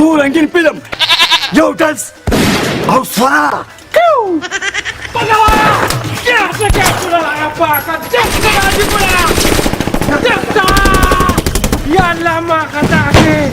څو رنګین فلم یو ډز او سواره يلا ما قطعتي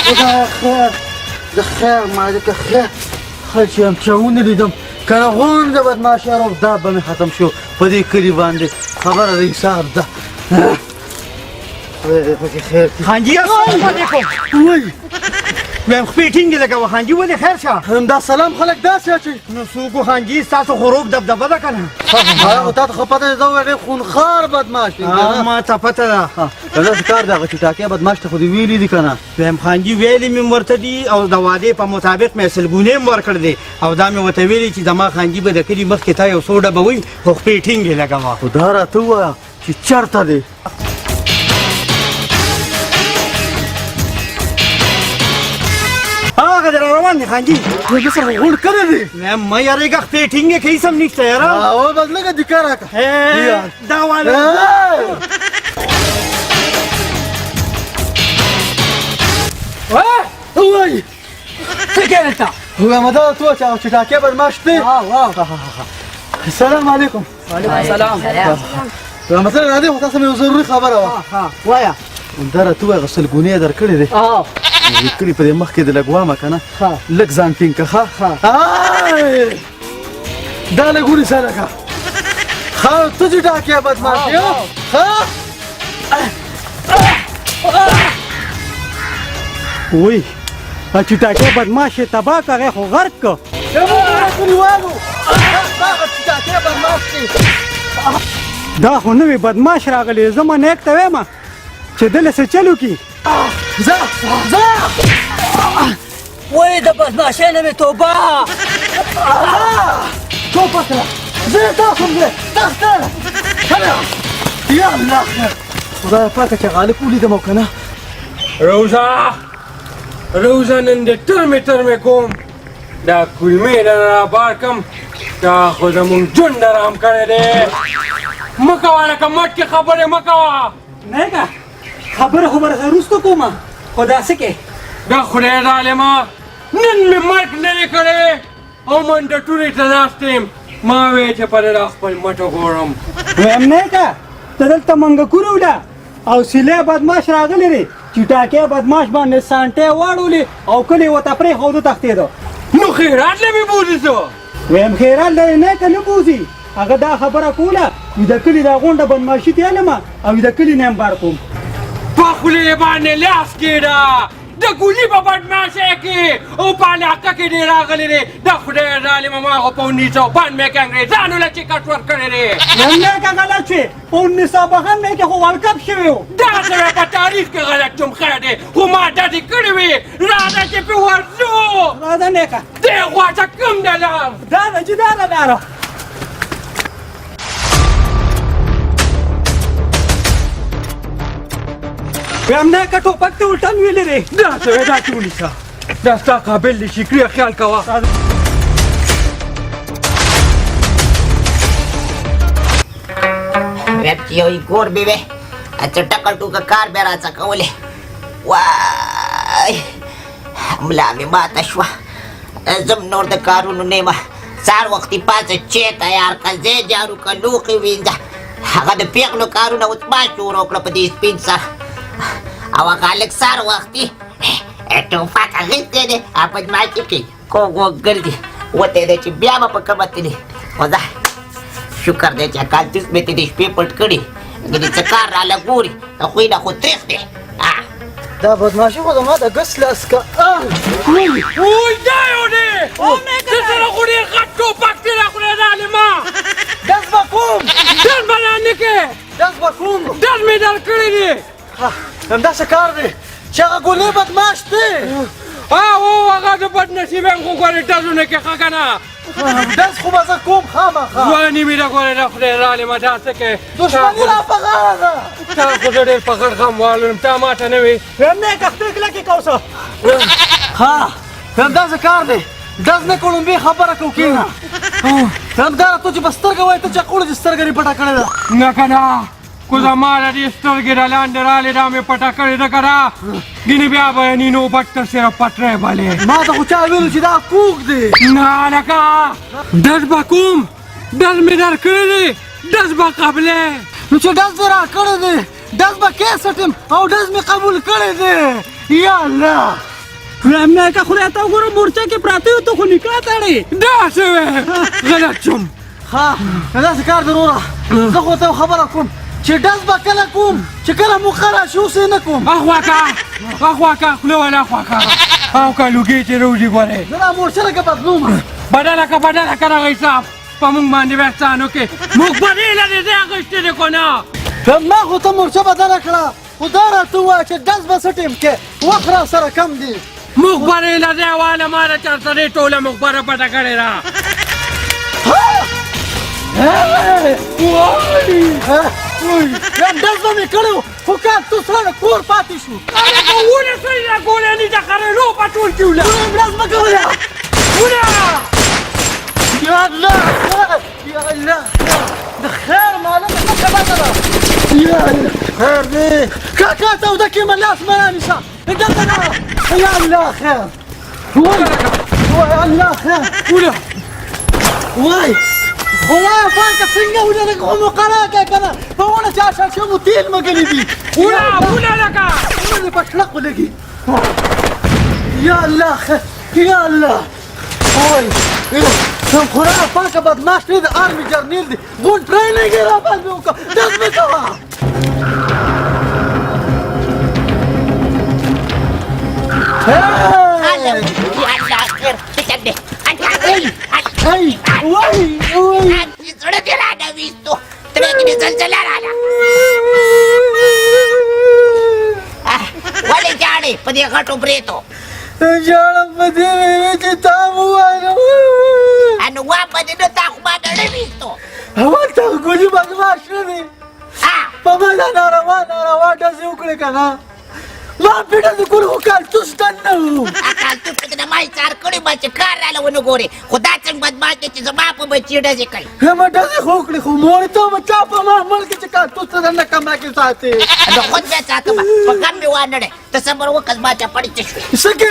خدا خیر د خیر مالک خیر خیر چې هم چاونه لیدم کنه غونډه بدماشي رو دا به مې ختم شو په دې کلي باندې خبره د حساب ده پکې خیر خانجي السلام علیکم وای مې خپې ټینګې لګوه خانجي ولې خیر شه همدا سلام خلک داسې اچوي نو څوک خانجي ستاسو خروب دبدبه ده که نه او تا ته خو پته ده زه ویلې خونخوار بدماش دی ما ته پته ده داسې کار دی هغه چټاکۍ بدماش ته خو دې ویلي دي که نه دویم خانجي ویلې مې ورته دي او د وعدې په مطابق مې سلګونې هم ورکړ دی او دا مې ورته ویلي چې زما خانجي به د کلي مخکې تا یو څو ډبه وي خو خپې ټینګې لګوه خو دا راته ووایه چې چېرته دی هغه در روان دی خانجي زه سره غونډ کړی دی مه یارېږه خپې ټینګې که هېڅ هم نشته یاره او بس لږه دقه راکړه دا واله وای څه کوې دلته وایم دا تو چې هغه چټاکۍ بدماش دی السلام علیکم وعلیکم السلام مثلا راځئ خو تاسو مې یو ضروري خبره وه وایه دا راته ووایه هغه سلګونې یې درکړې دی د کلي په دې مخ کې د لږ وامه که نه لږ ځان ټینګ که ښه دا لږونې سره که ښه ته چټاکۍ بدماش یې وای چټاکۍ بدماش یې تباه که هغې خو غرق که کلیوالو هغه چټاکۍ بدماش دی دا خو نوی بدماش راغلی زه ما نیک ته ویم چې دله څه چل وکړي ځه وای د بدماشۍ نه مې توبه توپه کړه زه تاسو هم دی تخته یا الله خیر خدای پاکه چې غالب ولیدم او که نه روزه نن د ترمې کوم دا کلمې نه رابار کم دا خو زمونږ ژوند ارام کړی دی مه کوه لکه مټ کې خبرې مه کوه نه که خبره خو به درته وروسته کومه خو داسې کې دا خدای ظالمه نن مې مرګ لرې کړی او منډټونې ته ناست یم ما وی چې په دا خپل مټه ګورم ویم نه که ته دلته منګکورې وله او سیلی بدماش راغلی دی چټاکۍ بدماش باندې سانټۍ واړولې او کلي ورته پرېښودو تښتېده نو خیرات له مې بوځي څه ویم خیرات لرې نه که نه بوځي هغه دا خبره کوله وي د کلي دا غونډه بدماشي تیلمه او د کلي نه هم بار کوم په خولې باندې لاس کېږده د ګولي په بدماشۍ کې او په علاقه کې دی راغلی دی د خدای ظالمه ما خو په 1992 کې انګریزانو له ټکټ ورکړی دی یم نه که غلط شوې په 1992 کې خو ورلډ کپ شوی و داسې مې په تاریخ کې غلط شوم خیر دی خو ما داسې کړې وې راځه چې پرې ورځو راځه نیکه دې خوا ته کوم ده لار دا ده جدا ده لاره ویم نه که ټوپک ته الټن ویلې دی داسې وې دا چې ونیسه دا ستا قابل دی شکري خیال کوه ویب چې یو کور به وې چټکه ټوکه کار به راڅکولې وای ملا مې ماته شوه زم نور د کارونو نه یم سهار وختي پاڅه چې تیار کړه ځای جارو کړه لوښي وینځه هغه د پیغلو کارونه اوس ما شروع کړه په دې سپین سر او هغه هلک سهار وختي ټوپک اخیستی دی بدماشي کوي کوږ وږ ګرځي وتی دی چې بیا به په کومه تلي خو ځه شکر دی چې اکالتیس مې ته د شپې پټ کړي ګنې څه کار راله ګوري د خوی نه خو تریخ دی دا بدماشي خو زما د ګس لاس که وای دا یو دی ته سره خو ډېر غټ ټوپک دی را خدای ظالمه ډز به کوم ډز به رانه کې ډز به کوم ډز مې درکړی دی همداسې کار دی چې هغه ګولۍ بدماش دی او هغه د بدنصیبه یم خو ګورې ډزونه کې ښه که نه داس خو به زه کوم خامخا ځواني مې د ګورې د خدای رالې ما داسې کې دشمني را په غاړه ده تا خو زه ډېر په غړ غم والم تا ما ته نه وې نه کښتې کلکې کوسه ها همداسې کار دی داس نه کوړم بې خبره کو کېنه همداره تو چې په سترګه وایې ته چا کوړه چې سترګه دې پټه کړې ده نه که نه خو زما د دې سترګې د لاندې رالې دا مې پټه کړې ده که نه ګینې بیا به یې نینو بټ ته صرف پټری بلې ما ته خو چا ویلو چې دا کوږ دی نه لکه ډز به کوم ډز مې در کړی دی ډز به قبلې نو چې ډز دې را کړی دی ډز به کیسټ یم او ډز مې قبول کړی دی یا الله نه که خدای ته وګوره مورچه کې پراته یو ته خو نکاح تړې داسې وې غلط شوم ها همداسې کار دی وروره زه خو ته خبره کوم چې ډز به کله کوم چې کله موقع راشي اوس یې نه کوم اخواکه خوله ولا اخواکه او که لوګې چې روزي ګورې زه دا مورچه لکه بدلوم بدله که دغه حساب په موږ باندې بیا څه نه کې موږ بدې لرې دی اخیستې دی که نه ما خو ته مورچه بدله کړه خو دا راته ووایه چې ډز به څه ټیم کې وخت را سره کم دی مخبرې لدې واله ما د چا سره ټوله مخبره پټه کړې ده ډز به مې کړی و خو کار تو سره کور پاتې شو ونیسئ دا ګولۍ د خرېلو په ټول کې وله ډز مه کوله یا الله یا الله د خیر مالک څه خبره ده یا الله خیر دی کاکا توده کې مې لاس مه رانیسه دلته نه یا الله خیر وای الله خیر وله وای خو وایه پانکه څنګه ولرې خو مقرره کړه که نه په ونه چې اشاشه مو تیل مګلي دي وله لکه ونه دې په شړق ولګي یا الله خیر یا الله وای کوم خورا پاکه بدماش دی د آرمي جرنیل دی غونډ ټریننګ یې را باندې وکړه ډز مې کوه ولې جاړې په دې غټو بریتو ژاړم په دې ویې چې تا ووایه انو وا په دې نو تا خو ما ډېر ویستو هلته ګولي بدماش نه دی په ما دا ناروا ډزې وکړې که نه ما پیډه د کور خو کالتوس ډن نه و کالتوس پکې د ما ایثار کړی ما چې کار راله ونه ګورې خو دا څنګه بدماش دی چې زما په بچي ډزې کوي ما ډزې خو وکړې خو مورې ته به چا په ما عمل کې چې کالتوس ته درنه کما کې ساتې نو خود بیا ساتمه په غم مې وانړی ته صبر وکړه زما چپړې څه شوې څه کې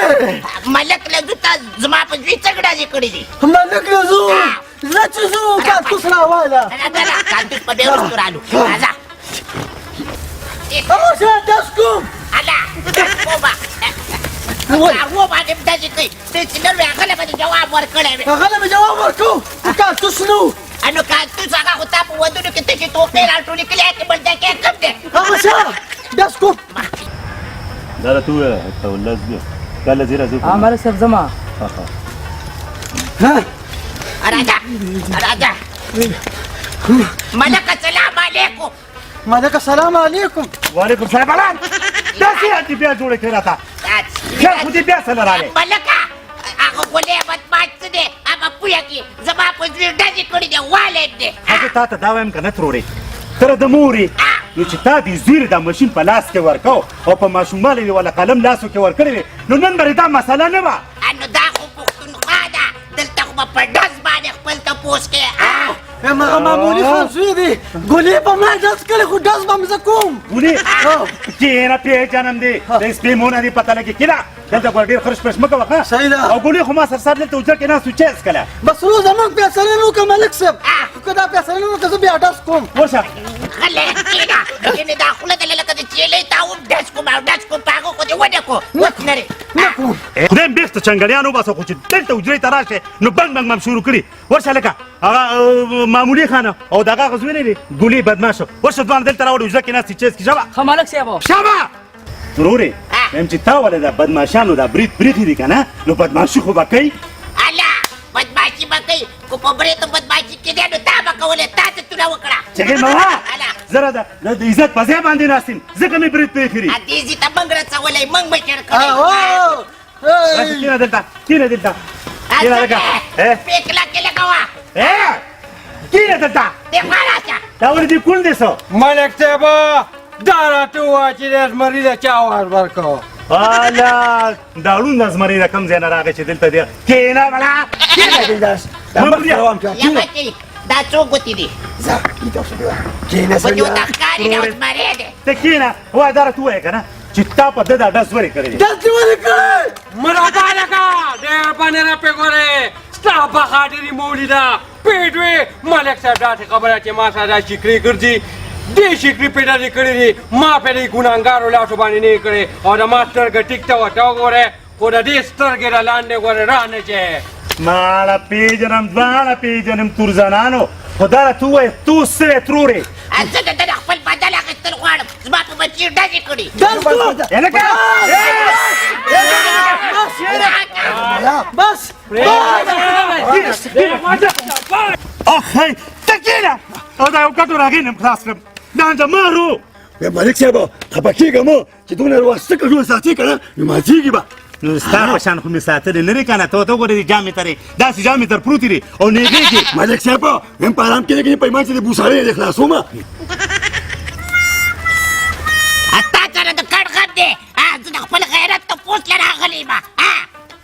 ملک لزو تا زما په زوی څنګه ډزې کړې دي ملک لزو زه چې زه کالتوس راواله کالتوس په دې وروستو رالو راځه اوسه ډز کوم و باندې داسې کوي ته چې نن وې هغه باندې جواب ورکړی وې هغه مې جواب ورکړو کالتوس نه و انو کالتوس هغه خو تا په ودونو کې ته چې توپې راټولې کړې هغې بل ځای کې کم دی هغه څه ډز کوم دا راته ووایه ته ولس بیا کله ځې راځو हमारे सर जमा راځه ملک السلام علیکم ملک السلام علیکم وعلیکم سلام بلان داسې هاتي بیا جوړې کړې راته خیر خو دې بیا څه نه راغلی ملکه هغه ګولې بدماش څه دی هغه پویه کې زما په زوی ډزې کړې دی والد دی هغه تا ته دا وایم که نه ترورې تره د مورې نو چې تا دې زیر دا ماشین په لاس کې ورکو او په ماشوموالی دې ولا قلم لاسو کې ورکړی وې نو نن به دا مسله نه وه انو دا خو پښتونخوا ده دلته خو به په ډز باندې خپل تپوس کې هغه معمولي خان زوی دی ګولې په ما ډز کړې خو ډز به مې زه کوم ولې کېنه پیژنم دې د سپېمونه دې پته لګي کېنه دلته ګوره ډېر خرش پرش مه کوه ښه صحیح ده او ګولې خو ما سر سر دلته اوجه کې ناست و چې هېڅکله بس روز زمونږ فیصله نه وکړه ملک صاحب که دا فیصله نه وکړه زه بیا ډز کوم ورشه غلی کېنه یعنې دا خوله دله لکه د چیلۍ تا هم ډز کوم او ډز کوم په هغه خو دې ونه کړو وس لرې نه کوم خدای م بېخته چنګړیان وباسه خو چې دلته حجرې ته راشې نو بنګ بنګ مم شروع کړي ورشه لکه هغه معمولي خانه او د هغه غزوی نه دی ګولې بدماشه ورشه ځوانه دلته راوړې حجره کې ناستې چې هېڅکې ژبه خمالک صاحب شابه ورورې وایم چې تا ولې دا بدماشانو دا برید پرېښي دي که نه نو بدماشي خو به کوي الله بدماشي به کوي خو په برېتو بدماشي کېدی نو تا به کولی تا څه تونه وکړه چغې مه وه زه د عزت په ځای باندې ناست یم ځکه مې برید پرېښي دي دې ته منګ رڅولی منګ به چېړ کړی کښېنه دلته کښېنه دلته کښېنه لکه پیکله کې کینه دلته دې خلاصه دا ولې دې کول دې سو ملک صاحب دا راته ووایه چې د زمري د چا آواز ورکړو الا دا ړوند زمری د کوم ځای نه راغی چې دلته دی کینه مړه یا بچی دا څو ګوتې دي په دې وته ښکاري دا اوس مرې دی ته کینه وای دا راته ووایه که نه چې تا په ده دا ډز ولې کړی دی دلته ولې کړی مرحبا لکه ډېر باندې را پېګورې ستا بخاطرې مولی ده پیټ وې ملک صاحب داسې خبره چې ما سره دا شکري ګرځي دې شکري پیدا دې کړې دي ما پې دې ګناهګارو لاسو باندې نه کړې او د ما سترګه ټیک ته ورته وګورې خو د دې سترګې را لاندې ګورې را نه چې ماړه پیژنم دواړه پیژنم تور زنانو خو دا راته ووایه تو څه وې ترورې زه د ده د خپل بدل اخیستل غواړم زما په بچي ډزې کړي هلکه بس اخی ته کینه او دا یو کټو راغی نم خلاص کړم دا انجه مارو ملک صاحب خفه کېږه مه چې دومره واسطه ژوند ساتې که نه نو ماتېږي به نو ستا په شان خو مې ساتلې نه دی که نه ته ورته وګورې دې جامې ترې داسې جامې تر پروتې دي او نېږېږي ملک صاحب هم په ارام کېږي که پیمان چې د بوساړې دې خلاصومه تا سره د کډ غم دی زه د خپل غیرت تپوس له راغلی یم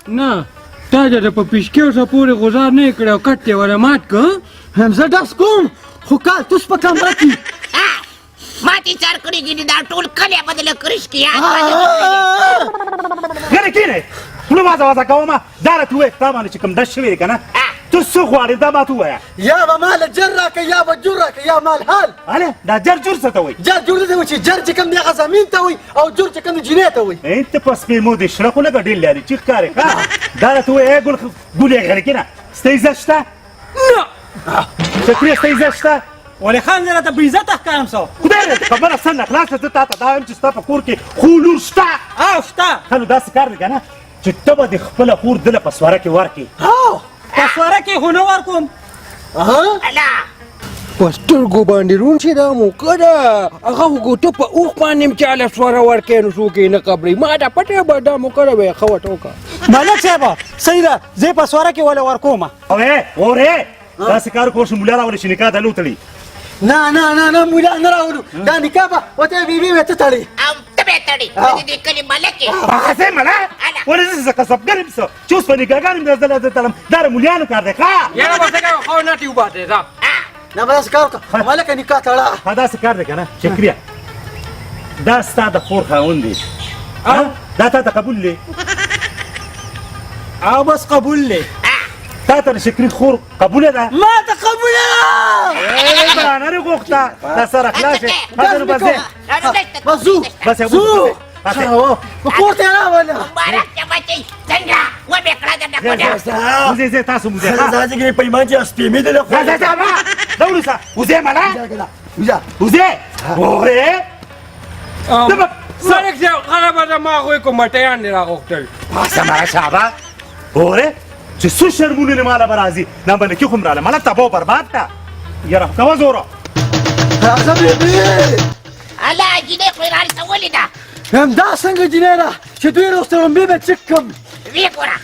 نه تا د په پیشکیو سره پورې غزار نه یې کړی او کټ یې وره مات که هم زه ډس کوم خو کال توس په کمره کې ما دې چار کړي دي دا ټول کلی بدله کړیش کې ګنې کینې خوله وازه وازه کومه دا راته ووایه ستا باندې چې کوم ډز شوی دی که نه ته څه غواړې دا ماته ووایه یا به مال جر راکړه یا به جور راکړه یا مال حال هله دا جر جور څه ته وایي جر جور دې وایي چې جر چې کوم دی هغه زمین ته وایي او جور چې کوم دی جنۍ ته وایي ته په سپېمو دې شړه خو لږه ډېر لري چې ښکارې ښه دا راته ووایه ګولې غړې کینه ستا عزت شته شکري ستا عزت شته ولې خان زه راته په عزت ښکارم سو خدای دې خبره سمه خلاصه زه تا ته دا وایم چې ستا په کور کې خو لور شته او شته ښه نو داسې کار دی که نه چې ته به د خپله خور دله په سواره کې ورکړې په سواره کې خو نه ورکوم الله په سترګو باندې روڼ چې دا موقع ده هغه خو ته په اوښ باندې هم چاله سواره ورکوې نو څوک یې نه قبرې ما دا پټه به دا موقع ده به یې ښه ورته وکړه ملک صاحب صحیح ده زه یې په سواره کې ولې ورکوم اورې داسې کار کوو چې ملا راولې چې نکاح ته نه وتړي نه نه نه نه مولا نه راولو دا نکاح به ورته بیبي ورته تړي او ته به تړي ته دې کلي ملک یې هغسې ملا ولې زه کسبګر یم څه چې اوس په نکاحګانو مې زه دلته تړم دا د مولیانو کار دی ښه یاره بس کوه خو نه ټي وباسې ځه نه به داسې کار وکړه ملکه نکاح تړه ها داسې کار دی که نه شکریه دا ستا د خور خاوند دی دا تا ته قبول دی او بس قبول دی تا ته د شکري خور قبوله ده ما ته قبوله برانه دې غوښته دا سره خلاصې هغه نو بس دی بس زو بس یو زو بس په کور ته راوله مبارک شه بچی څنګه وبې کړه درنه وزې ځې تاسو وزې راځه چې پیمان چې سپېمې دې ځه ځه ځه ما دا ونیسه وزې ملا وزې اورې ملک صاحب خرابه ده ما خو یې کوم مټیان دې راغوښتل باسه مړه شابه اورې چې څو شرمونه له ماله به راځي نامبنه کې خو م راله ماله تباه و برباد ده یاره کوه زوره راځه بیبي الله جینۍ خو یې رارسولې ده هم دا څنګه جنۍ ده چې دوی روسترمبې به چک کم ویې ګوره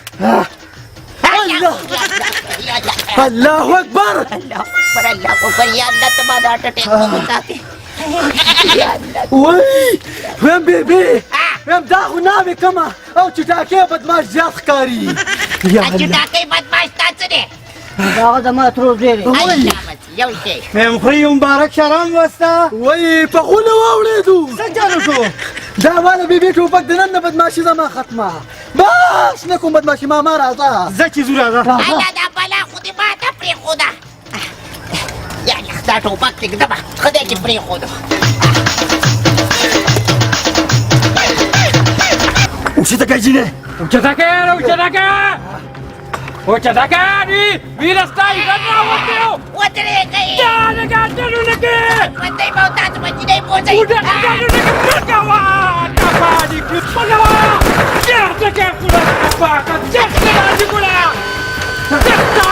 الله اکبر الله اکبر الله اکبر یا الله ته ما دا ټټې وساتې یا الله وای هم بیبي هم دا خو ناوې کمه او چټاکې بدماش زیات ښکاري یا چې الله ډاکۍ بدماش تا څه دی دا زما ترور دی الله بس یو شی هم خوري مبارک شرم وستا وای په غولو واوړېدو څه چالو شو دا ماله بیبي ټوپک د نن نه بدماشي زما ختمه بس نه کوم بدماشي ما راځه زه چې ځو راځه الله دا بلا خو دې ما ته پرېښوده یا الله دا ټوپک پرېږدمه خدای دې پرېښودو اوچته که جینې اوچته که یاره اوچته که اوچته که ویره ستا عزت راوتیو ودرېږئ دا نګهدنونه کې ژوندی به او تاسو به جینۍ بوځئ وده نګهدنونه کې پرګوه تبا دې کړي پرګوه چېرته کې کړه تبا که چېرته راځي کړه چېرته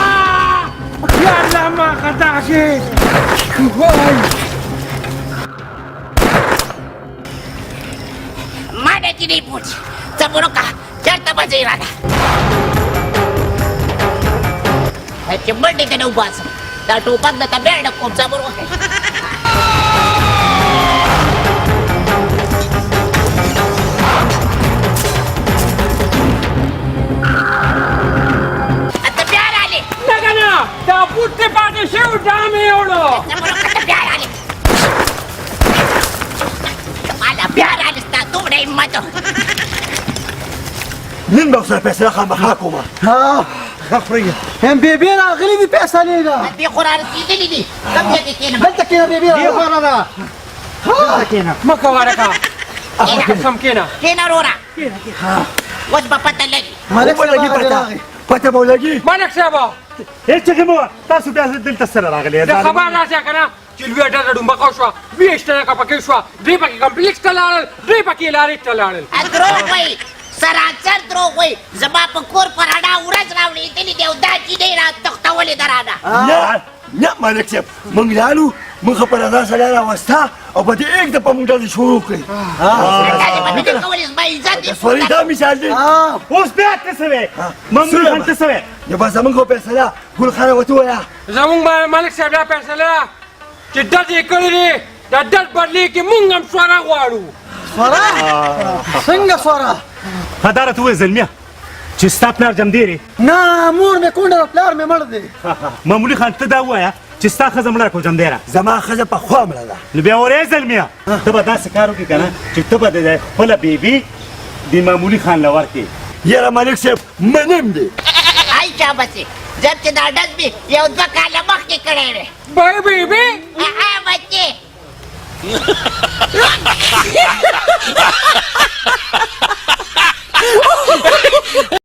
یا الله ما خطا شي وای ما نه جینۍ بوځي صبر وکړه چېرته به ځئ راته چې منډې ته نه وباسم دا ټوپک درته بیړه کوم صبر وکړئ ته بیا رالې نه که نه دا بوټ دې پاتې شوی دا مې یوړو صبر وکړه ته بیا رالې مالا بیا رالې ستا دومره همت نن به ورسره فیصله خامخا کومه غفريه هم بيبي راغلي دي فيصلي لا دې خو را رسېدلي دي کوم ځای کې کښېنم هل تكينا بيبي دي خورا لا مه کوه رکه قسم کېنه کښېنه وروره اوس به پته لګي مالك ولګي پته پته به ولګي ملک صاحب هیڅ چې مو تاسو بیا دلته سره راغلي د خبر راسه که نه چې لویه ډډه ډومبکه شوه 20 ټنکه پکې شوه درې پکې کمپلیکس ته لاړل درې پکې لارې ته لاړل دروغ وایي سراسر دروغ وایي زما په کور پر رڼا ورځ راولېدلې دی او دا چینۍ را تښتولې ده رانه نه نه مالک صاحب موږ لاړو موږ په رضا سره راوسته او په دې ایک دپه موږ ډزې شروع کړې داسې به مې نه کولې زما عزت یې سوري دا مثال دی اوس بیا څه شوی ماموري خان څه شوی یا به زموږ په فیصله ګل خانه ورته ووایه زمونږ ملک صاحب دا فیصله ده چې ډز یې کړی دی دا ډز بدلې کې مونږ هم سواره غواړو صورا څنګه صورا خدارت وې زلمیا چې ستا پلار جمدیري نا مور مې کونډه پلار مې مړ دی ماموري خان ته دا ووایه چې ستا ښځه مړه کړو جمدیره زما ښځه په خوا مړه ده نو بیا ورې زلمیا ته به داسې کار وکړې که نه چې ته به د خپله بیبي د معمولي خان له ورکړې یاره مالک صاحب منم دی آی شابسې جب چې دا ډز مې یو 2 کاله مخکې کړی دی بای بیبي بچې